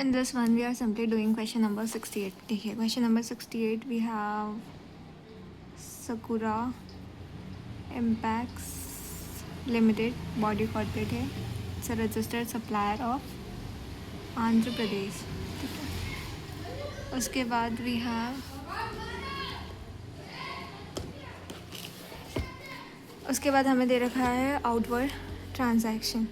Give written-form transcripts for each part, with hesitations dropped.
In this one, we are simply doing question number 68. देखिए question number 68 we have Sakura Impacts Limited, body corporate है, it's a registered supplier of Andhra Pradesh. ठीक है. उसके बाद we have उसके बाद हमें दे रखा है आउटवर्ड ट्रांजैक्शन.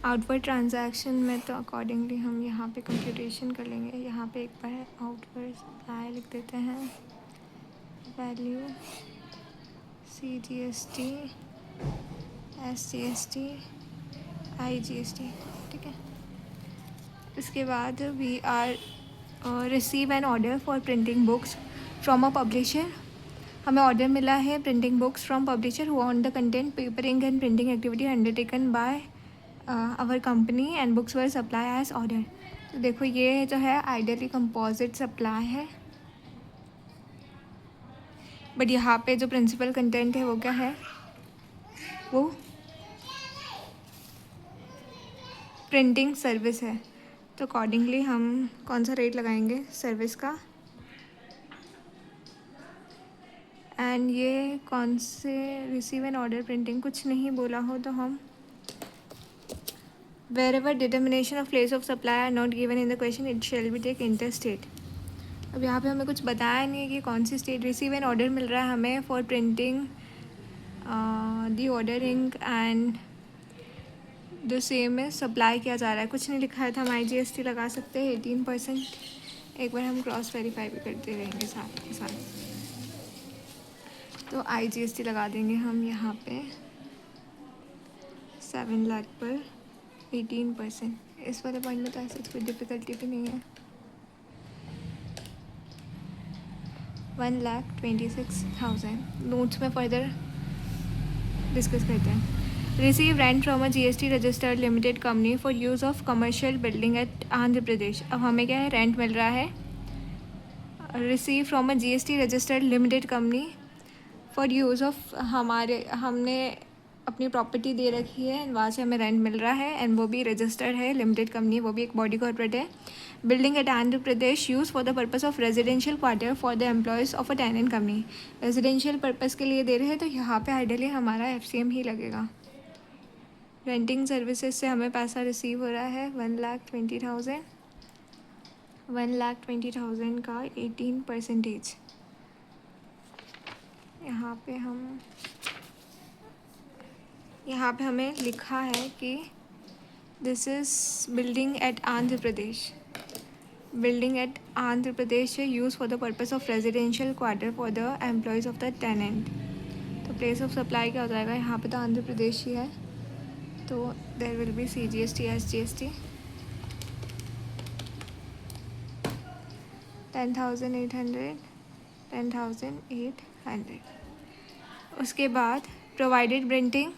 आउटवर्ड ट्रांजैक्शन में तो अकॉर्डिंगली हम यहाँ पे कंप्यूटेशन कर लेंगे. यहाँ पे एक बार आउटवर्ड सप्लाई लिख देते हैं. Value CGST SGST IGST. ठीक है. इसके बाद we are receive an order for printing books from a publisher. हमें ऑर्डर मिला है printing books from publisher who on the content papering and printing activity undertaken by our company and books were supply as order. तो देखो ये जो है ideally composite supply है, but यहाँ पे जो प्रिंसिपल कंटेंट है वो क्या है, वो प्रिंटिंग सर्विस है. तो अकॉर्डिंगली हम कौन सा रेट लगाएंगे सर्विस का, एंड ये कौन से रिसीव एन ऑर्डर प्रिंटिंग कुछ नहीं बोला हो तो हम wherever determination of place of supply are not given in the question it shall be take interstate. अब यहाँ पे हमें कुछ बताया नहीं है कि कौन सी स्टेट. रिसीव एन ऑर्डर मिल रहा है हमें for printing the order ink and the same है सप्लाई किया जा रहा है. कुछ नहीं लिखा है तो हम IGST लगा सकते हैं 18%. एक बार हम क्रॉस वेरीफाई भी करते रहेंगे साथ के साथ. तो IGST लगा देंगे हम यहाँ पे 7 लाख पर 18%. इस वाले पॉइंट में तो ऐसे कोई डिफ़िकल्टी भी नहीं है. 1,26,000. नोट्स में फर्दर डिस्कस करते हैं. Receive rent from a GST registered limited company for use of commercial building at Andhra Pradesh. अब हमें क्या है, रेंट मिल रहा है. Receive from a GST registered limited company for use of हमने अपनी प्रॉपर्टी दे रखी है एंड वहाँ से हमें रेंट मिल रहा है एंड वो भी रजिस्टर्ड है लिमिटेड कंपनी, वो भी एक बॉडी कॉर्पोरेट है. Building at Andhra Pradesh use for the purpose of residential quarter for the employees of a tenant company. Residential purpose के लिए दे रहे हैं तो यहाँ पे आइडियली हमारा FCM ही लगेगा. रेंटिंग सर्विसेज से हमें पैसा रिसीव हो रहा है 1,20,000. 1,20,000 का 18%. यहाँ पे हमें लिखा है कि this is building at Andhra Pradesh. Building at Andhra Pradesh है use for the purpose of residential quarter for the employees of the tenant. तो प्लेस ऑफ सप्लाई क्या हो जाएगा, यहाँ पे तो आंध्र प्रदेश ही है तो there will be CGST SGST 10,800 10,800. उसके बाद provided printing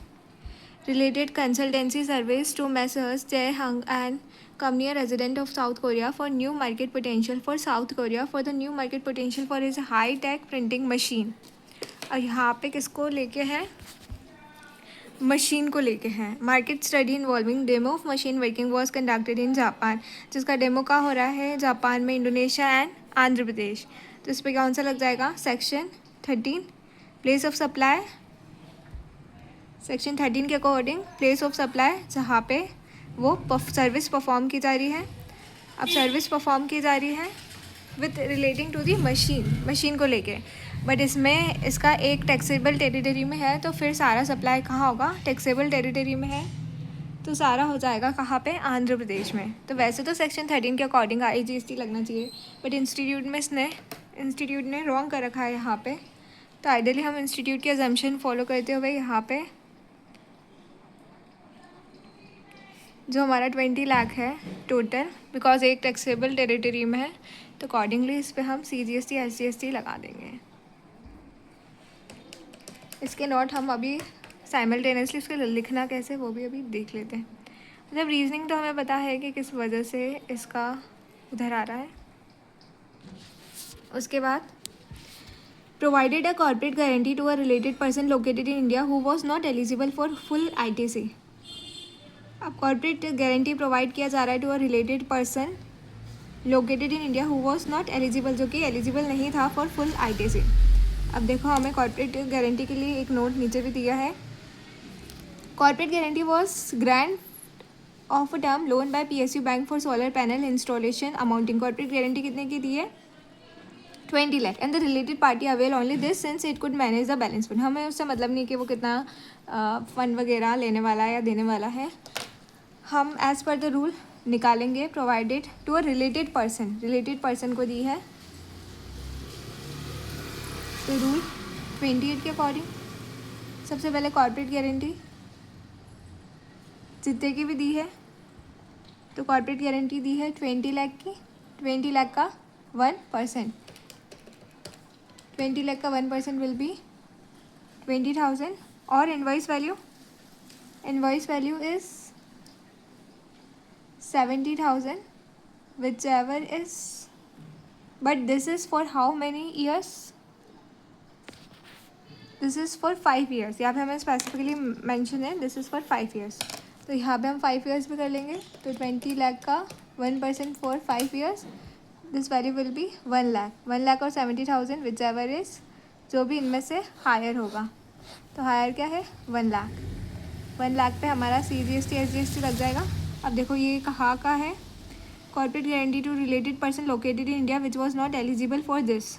related consultancy service to Messrs. Jae Hung and Company, a resident of South Korea, for new market potential for South Korea, for the new market potential for his high-tech printing machine. और यहाँ पे किसको लेके है, machine को लेके हैं. Market study involving demo of machine working was conducted in Japan. जिसका डेमो का हो रहा है जापान में, इंडोनेशिया एंड आंध्र प्रदेश. तो इस पर कौन सा लग जाएगा, section 13 place of supply. Section 13 के अकॉर्डिंग प्लेस ऑफ सप्लाई जहाँ पे वो सर्विस परफॉर्म की जा रही है. अब सर्विस परफॉर्म की जा रही है with relating to the machine को लेके, बट इसमें इसका एक टैक्सेबल टेरिटरी में है तो फिर सारा सप्लाई कहाँ होगा, टैक्सेबल टेरिटरी में है तो सारा हो जाएगा कहाँ पे, आंध्र प्रदेश में. तो वैसे तो सेक्शन 13 के अकॉर्डिंग IGST लगना चाहिए, बट इंस्टीट्यूट ने रॉन्ग कर रखा है यहाँ पे. तो आइडियली हम इंस्टीट्यूट की अजम्पशन फॉलो करते हुए यहाँ पे जो हमारा 20 लाख है टोटल, बिकॉज एक टैक्सेबल टेरिटरी में है तो अकॉर्डिंगली इस पे हम CGST SGST लगा देंगे. इसके नोट हम अभी साइमल्टेनियसली उसके लिखना कैसे वो भी अभी देख लेते हैं. मतलब रीजनिंग तो हमें पता है कि किस वजह से इसका उधर आ रहा है. उसके बाद provided a corporate guarantee to a related person located in India who was not eligible for full ITC. अब कॉर्पोरेट गारंटी प्रोवाइड किया जा रहा है to a related person located in India who was not eligible, जो कि eligible नहीं था for full ITC। अब देखो हमें कॉर्पोरेट गारंटी के लिए एक नोट नीचे भी दिया है। Corporate guarantee was grant of a term loan by PSU bank for solar panel installation amounting. Corporate guarantee कितने की दी है? 20 lakh and the related party avail only this since it could manage the balance fund. हमें उससे मतलब नहीं कि वो कितना फंड वगैरह लेने वाला है या देने वाला है। हम एज पर द रूल निकालेंगे provided to a related person को दी है तो रूल 28 के अकॉर्डिंग। सबसे पहले कॉर्पोरेट गारंटी जितने की भी दी है, तो कॉर्पोरेट गारंटी दी है 20 लाख की। 20 लाख का 1%, 20 लाख का 1% विल बी 20,000 और invoice value is 70,000 which ever is, but this is for how many years? This is for 5 years. यहाँ पे हमें स्पेसिफिकली मेंशन है दिस इज़ फॉर 5 ईयर्स, तो यहाँ पे हम 5 ईयर्स भी कर लेंगे। तो 20 लाख का 1% for 5 years, this value will be 1 lakh. 1 lakh और 70,000 विच एवर इज, जो भी इनमें से हायर होगा। तो हायर क्या है? 1 लाख। 1 लाख पे हमारा CGST SGST लग जाएगा। अब देखो ये कहाँ का है? Corporate guarantee to related person located in India which was not eligible for this.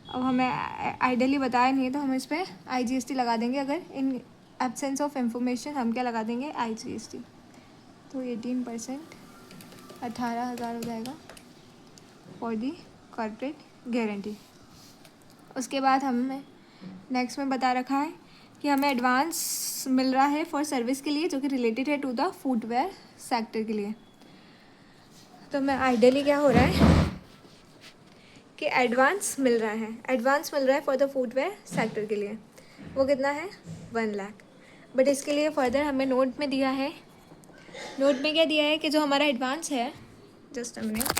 अब हमें आइडियली बताया नहीं है तो हम इस पर IGST लगा देंगे। अगर इन एब्सेंस ऑफ इंफॉर्मेशन हम क्या लगा देंगे? IGST। तो 18% 18,000 हो जाएगा फॉर दी कॉर्पोरेट गारंटी। उसके बाद हमें नेक्स्ट में बता रखा है कि हमें एडवांस मिल रहा है फॉर सर्विस के लिए, जो कि रिलेटेड है टू द फुटवेयर सेक्टर के लिए। तो मैं आइडियली क्या हो रहा है कि एडवांस मिल रहा है फॉर द फुटवेयर सेक्टर के लिए। वो कितना है? 1 लाख। बट इसके लिए फर्दर हमें नोट में दिया है, नोट में क्या दिया है कि जो हमारा एडवांस है, जस्ट अ मिनट,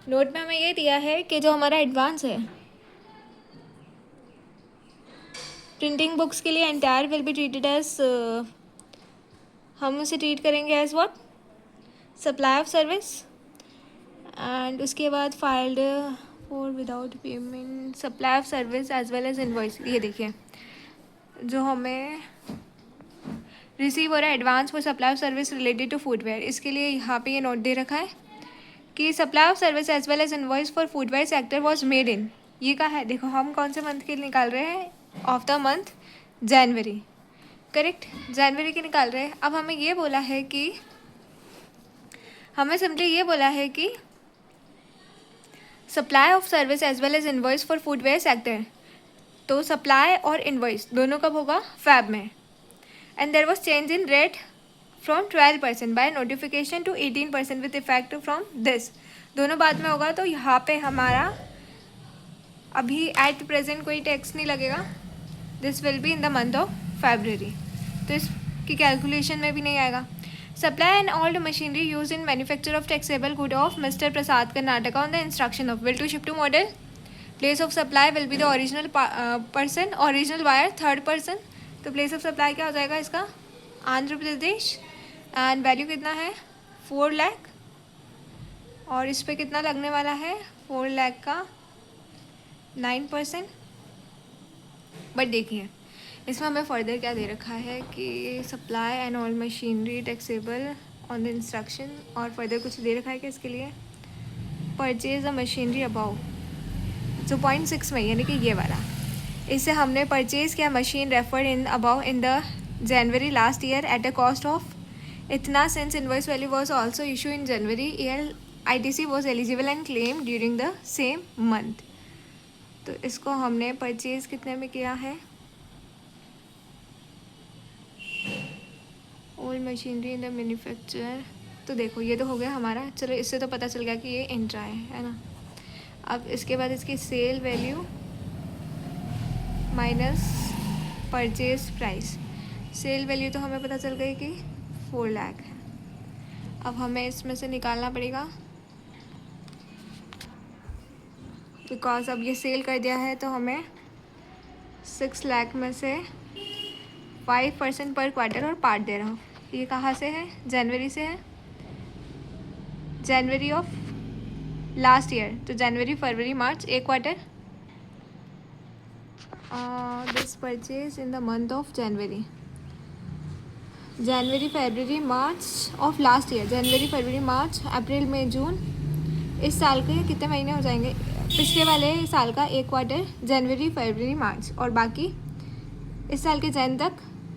नोट में हमें ये दिया है कि जो हमारा एडवांस है प्रिंटिंग बुक्स के लिए entire will be treated as, हम उसे ट्रीट करेंगे as what? Supply of service. And उसके बाद filed for without payment supply of service as well as invoice. ये देखिए जो हमें रिसीव हो रहा है advance for supply of service related to footwear, इसके लिए यहाँ पे ये नोट दे रखा है कि supply of service as well as invoice for footwear sector was made in, ये कहा है। देखो हम कौन से मंथ के लिए निकाल रहे हैं? Of the month January, correct, जनवरी के निकाल रहे हैं। अब हमें ये बोला है कि हमें सिंपली ये बोला है कि supply of service as well as invoice for footwear sector, तो सप्लाई और इनवॉइस दोनों कब होगा? फैब में। And there was change in rate from 12% by notification to 18% with effect from this, दोनों बाद में होगा। तो यहाँ पे हमारा अभी एट प्रेजेंट कोई टैक्स नहीं लगेगा, this will be in the month of February, तो इसकी कैलकुलेशन में भी नहीं आएगा। Supply and old machinery use in manufacture of taxable good of mister Prasad Karnataka on the instruction of will to ship to model. Place of supply will be the original person, original buyer third person. तो place of supply क्या हो जाएगा इसका? Andhra Pradesh. And value कितना है? 4 लाख। और इस पर कितना लगने वाला है? 4 लाख का 9%। बट देखिए इसमें हमें फर्दर क्या दे रखा है कि supply and all machinery taxable on the instruction, और फर्दर कुछ दे रखा है कि इसके लिए परचेज द मशीनरी अबाउ, जो 0.6 में यानी कि ये वाला, इससे हमने परचेज किया machine referred in about in the January last year at a cost of इतना, since invoice value was also issue in January year, ITC was eligible and claim during the same month. तो इसको हमने purchase कितने में किया है? Old machinery in the manufacture, तो देखो ये तो हो गया हमारा, चलो इससे तो पता चल गया कि ये इंट्रा है ना। अब इसके बाद इसकी sale value minus purchase price, sale value तो हमें पता चल गई कि 4 लाख है। अब हमें इसमें से निकालना पड़ेगा बिकॉज अब ये सेल कर दिया है, तो हमें 6 लाख में से 5% पर क्वार्टर और पार्ट दे रहा हूँ, ये कहाँ से है? जनवरी से है, जनवरी ऑफ लास्ट ईयर, तो जनवरी फरवरी मार्च एक quarter. This purchase in the month of January, January February March of last year, January February March April May June. इस साल के कितने महीने हो जाएंगे? पिछले वाले साल का एक क्वार्टर जनवरी फरवरी मार्च, और बाकी इस साल के जैन तक.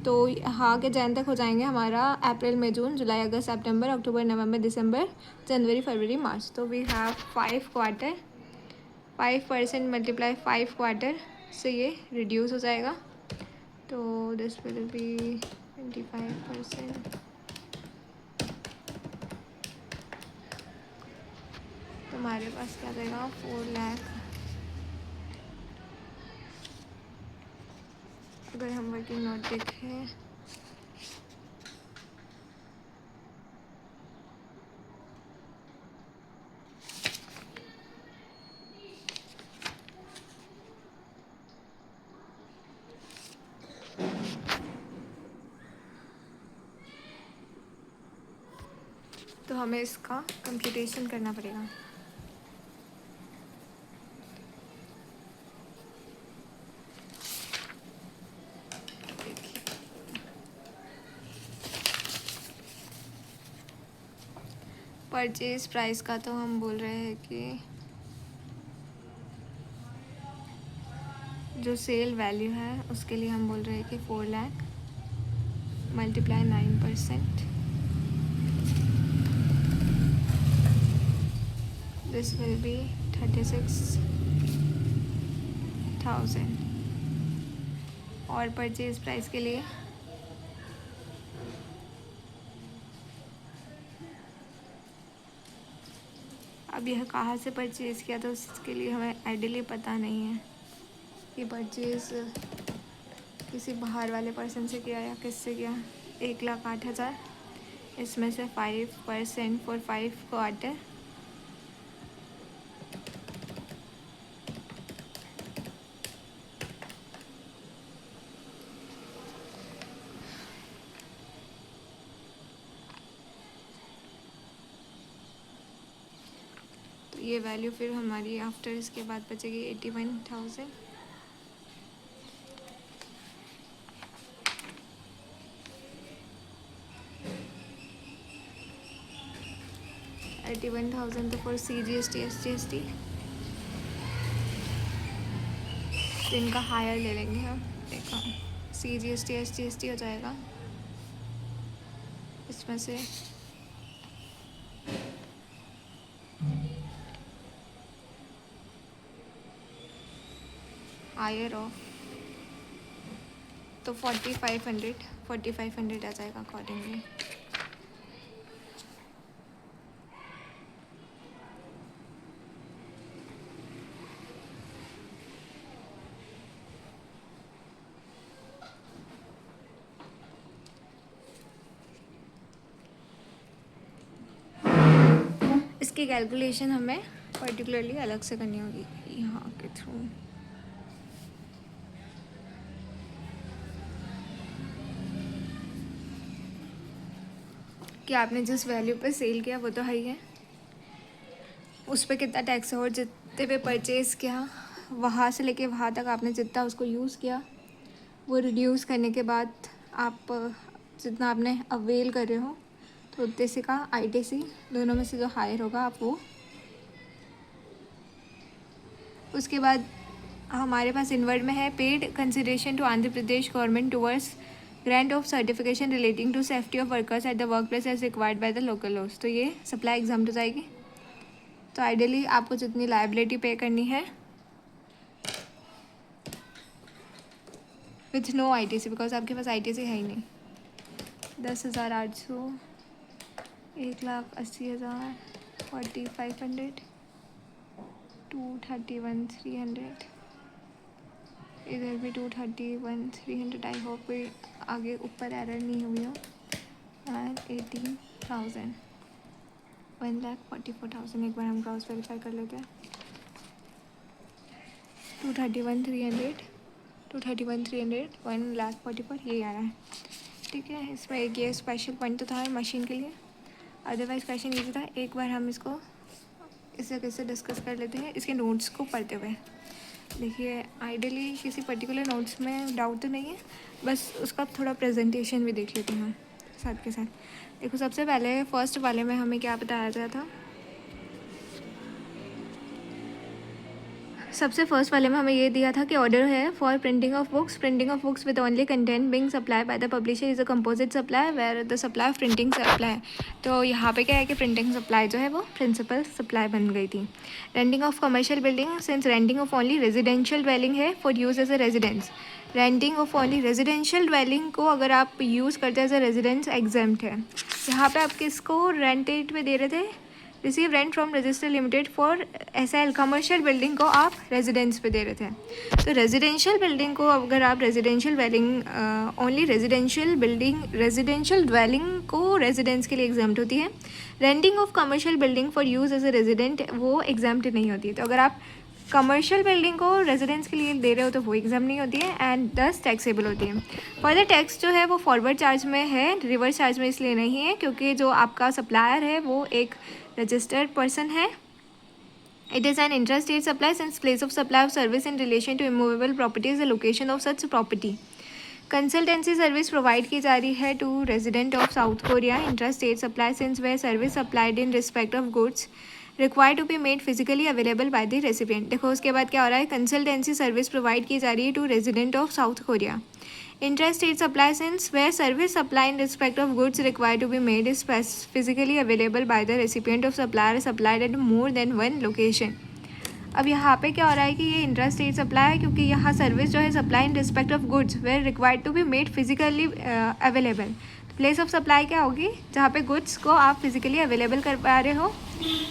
तो हाँ के जैन तक हो जाएंगे हमारा अप्रैल मई जून जुलाई अगस्त सितंबर अक्टूबर नवंबर दिसंबर जनवरी फरवरी मार्च. तो we have 5 quarter. 5% multiply 5 quarter से ये रिड्यूस हो जाएगा. तो दिस विल बी 25%. तुम्हारे पास क्या देगा? 4 लाख. अगर हम वर्किंग नोट देखें, तो हमें इसका कंप्यूटेशन करना पड़ेगा. परचेज प्राइस का तो हम बोल रहे हैं कि जो सेल वैल्यू है उसके लिए हम बोल रहे हैं कि 4 lakh multiply 9%. This will B 36,000. और परचेज प्राइस के लिए अब यह कहाँ से परचेज़ किया, तो उसके लिए हमें आइडियली पता नहीं है कि परचेज़ किसी बाहर वाले पर्सन से किया या किससे किया. 1,08,000. इसमें से 5% फॉर 5 क्वार्टर. तो ये वैल्यू फिर हमारी आफ्टर इसके बाद बचेगी 81,000. 81,000 तो फॉर CGST SGST तो इनका हायर ले लेंगे हम. देखो CGST SGST हो जाएगा, इसमें से हायर ऑफ तो 4,500 आ जाएगा अकॉर्डिंगली. इसकी कैलकुलेशन हमें पर्टिकुलरली अलग से करनी होगी यहाँ के थ्रू. कि आपने जिस वैल्यू पे सेल किया वो तो है ही है, उस पर कितना टैक्स है, और जितने पे परचेज़ किया वहाँ से लेके वहाँ तक आपने जितना उसको यूज़ किया वो रिड्यूस करने के बाद आप जितना आपने अवेल कर रहे हो तो उतने से का ITC दोनों में से जो हायर होगा आप वो. उसके बाद हमारे पास इनवर्ड में है paid consideration to Andhra Pradesh government towards grant of certification relating to safety of workers at the work place as required by the local laws. तो ये सप्लाई एग्जाम हो जाएगी. तो आइडियली आपको जितनी लायबिलिटी पे करनी है विथ नो ITC, बिकॉज आपके पास ITC है ही नहीं. 10,800, 1,80,000, 4,500, 231,300, इधर भी 231,300. आई होप कोई आगे ऊपर एरर नहीं हुई हो. एंड 18,000, 1,44,000. एक बार हम क्रॉस वेरीफाई कर लेते हैं. 231,300, 1,44,000 ये आ रहा है. ठीक है, इसमें एक ये स्पेशल पॉइंट तो था मशीन के लिए, अदरवाइज क्वेश्चन ईजी था। एक बार हम इसको इस तरीके से डिस्कस कर लेते हैं इसके नोट्स को पढ़ते हुए। देखिए, आइडियली किसी पर्टिकुलर नोट्स में डाउट तो नहीं है, बस उसका थोड़ा प्रेजेंटेशन भी देख लेते हैं साथ के साथ। देखो, सबसे पहले फर्स्ट वाले में हमें क्या बताया गया था, सबसे फर्स्ट वाले में हमें ये दिया था कि ऑर्डर है for printing of books with only content being supply by the publisher is a composite supply where the supply of printing supply. तो यहाँ पे क्या है कि प्रिंटिंग सप्लाई जो है वो प्रिंसिपल सप्लाई बन गई थी। Renting of commercial building, since renting of only residential dwelling है for use as a residence, renting of only residential dwelling को अगर आप यूज़ करते हैं एज अ रेजिडेंस एग्जाम्प्ट है। यहाँ पे आप किसको रेंटेड में दे रहे थे, receive rent from register limited for SL commercial building को आप रेजिडेंस पे दे रहे थे। तो रेजिडेंशियल बिल्डिंग को अगर आप residential dwelling only residential dwelling को रेजिडेंस के लिए एग्जाम्प्ट होती है। Renting of commercial building for use as a resident वो एग्जाम्प्ट नहीं होती है। तो अगर आप कमर्शियल बिल्डिंग को रेजिडेंस के लिए दे रहे हो तो वो एग्जाम नहीं होती है एंड दस टैक्सेबल होती है। फर्दर टैक्स जो है वो फॉरवर्ड चार्ज में है, रिवर्स चार्ज में इसलिए नहीं है क्योंकि जो आपका सप्लायर है वो एक रजिस्टर्ड पर्सन है। It is an intra state supply since place of supply of service in relation to immovable property is the location of such property. Consultancy service provide की जा रही है to resident of South Korea, intra state supply since way service supplied in respect of goods required to be made physically available by the recipient. देखो उसके बाद क्या हो रहा है, कंसल्टेंसी सर्विस प्रोवाइड की जा रही है to resident of South Korea. Intra-state supply since where service supply in respect of goods required to be made is physically available by the recipient of supplier supplied at more than one location। अब यहाँ पे क्या हो रहा है कि ये intra state supply है क्योंकि यहाँ सर्विस जो है supply in respect of goods where required to be made physically available. Place of supply क्या होगी, जहाँ पे गुड्स को आप फिजिकली अवेलेबल कर पा रहे हो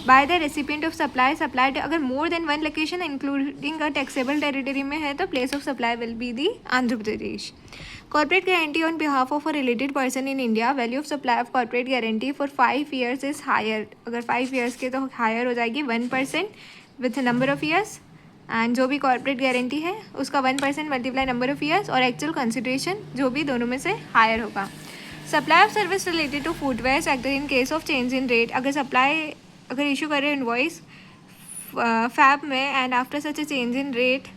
by the recipient of supply supplied. अगर more than one location including a taxable territory में है तो place of supply will be the Andhra Pradesh. Corporate guarantee on behalf of a related person in India, value of supply of corporate guarantee for 5 years is higher. अगर 5 years के तो higher हो जाएगी 1% with number of years, and जो भी corporate guarantee है उसका 1% multiply number of years और एक्चुअल कंसिडरेशन जो भी दोनों में से हायर होगा। Supply of service related to footwear sector in case of change in rate, अगर इशू करे इनवॉइस फैब में and after such a change in rate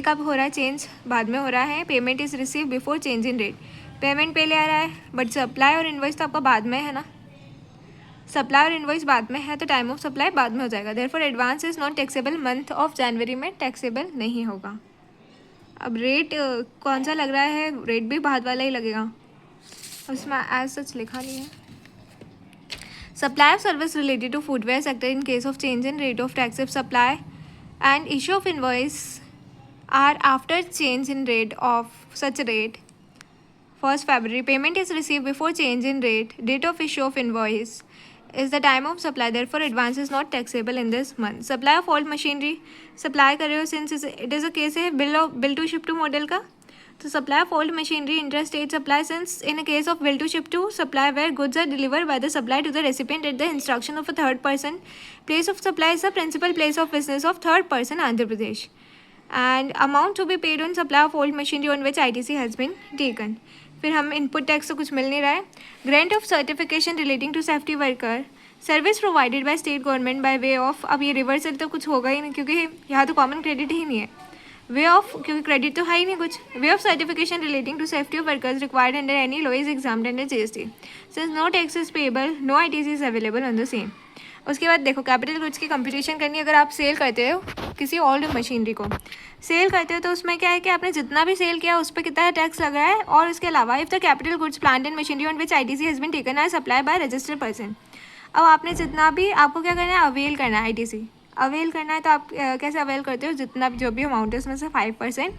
कब हो रहा है, चेंज बाद में हो रहा है। Payment is receive before change in rate, payment पहले आ रहा है बट सप्लाई और इनवॉइस तो आपका बाद में है ना, सप्लाई और इनवॉइस बाद में है तो टाइम ऑफ सप्लाई बाद में हो जाएगा। Therefore advance is not taxable, month of जनवरी में टैक्सेबल नहीं होगा। अब रेट कौन सा लग रहा है, रेट भी बाद वाला ही लगेगा, उसमें एज सच लिखा नहीं है। Supply of service related to footwear sector in case of change in rate of tax of supply and issue of invoice are after change in rate of such rate 1st February, payment is received before change in rate, date of issue of invoice is the time of supply, therefore advance is not taxable in this month। supply of old machinery supply कर रहे हो since it is a case है bill to ship to model का, तो supply of old machinery interstate supply since in a case of bill to ship to supply where goods are delivered by the supplier to the recipient at the instruction of a third person, place of supply is the principal place of business of third person Andhra Pradesh, and amount to be paid on supply of old machinery on which ITC has been taken। फिर हम input tax तो कुछ मिल नहीं रहा है। Grant of certification relating to safety worker service provided by state government by way of, अब ये reversal तो कुछ होगा ही नहीं क्योंकि यहाँ तो कॉमन क्रेडिट ही नहीं है। वे ऑफ, क्योंकि क्रेडिट तो है ही नहीं कुछ। Way of certification relating to safety of workers required under any law is exempt under GST since no tax is payable, no ITC is available on the same. उसके बाद देखो, capital goods की computation करनी है। अगर आप cell करते हो किसी ओल्ड मशीनरी को सेल करते हो तो उसमें क्या है कि आपने जितना भी सेल किया उस पर कितना टैक्स लग रहा है, और उसके अलावा if the capital goods plant and machinery on which ITC has been taken are supply by registered person. अब आपने जितना भी, आपको क्या करना है, अवेल करना है ITC अवेल करना है। तो आप कैसे अवेल करते हो, जितना जो भी अमाउंट है उसमें से 5%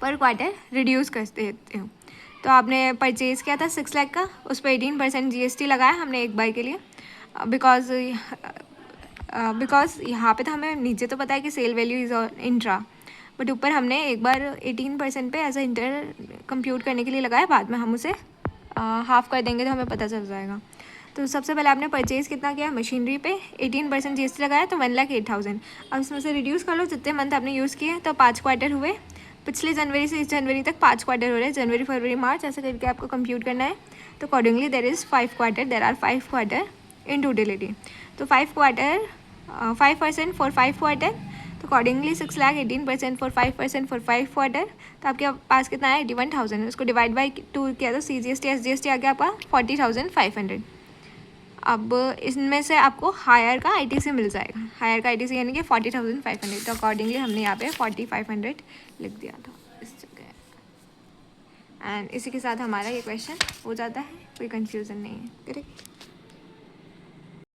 पर क्वार्टर रिड्यूस कर देते हो। तो आपने परचेज़ किया था 6 लाख का, उस पर 18% GST लगाया हमने एक बार के लिए, बिकॉज यहाँ पे तो हमें नीचे तो पता है कि sale value is intra, but ऊपर हमने एक बार 18% पे एज अ इंटर कंप्यूट करने के लिए लगाया, बाद में हम उसे हाफ कर देंगे तो हमें पता चल जाएगा। तो सबसे पहले आपने परचेज़ कितना किया, मशीनरी पे 18% GST लगाया तो 1,08,000। अब इसमें से रिड्यूस कर लो जितने मंथ आपने यूज़ किए, तो 5 क्वार्टर हुए पिछले जनवरी से इस जनवरी तक 5 क्वार्टर हो रहे हैं, जनवरी फरवरी मार्च, ऐसा करके आपको कंप्यूट करना है। तो accordingly there are 5 quarter in totality. तो 5% फॉर 5 क्वार्टर, तो अकॉर्डिंगली 6,18,000 फॉर 5% फॉर 5 क्वार्टर। तो आपके पास कितना है 81,000, उसको डिवाइड बाई 2 किया तो CGST SGST आ गया आपका 40,500। अब इसमें से आपको हायर का ITC मिल जाएगा, हायर का ITC यानी कि 40,500। तो अकॉर्डिंगली हमने यहाँ पे 4,500 लिख दिया था इस जगह। एंड इसी के साथ हमारा ये क्वेश्चन हो जाता है, कोई कंफ्यूजन नहीं है, करेक्ट।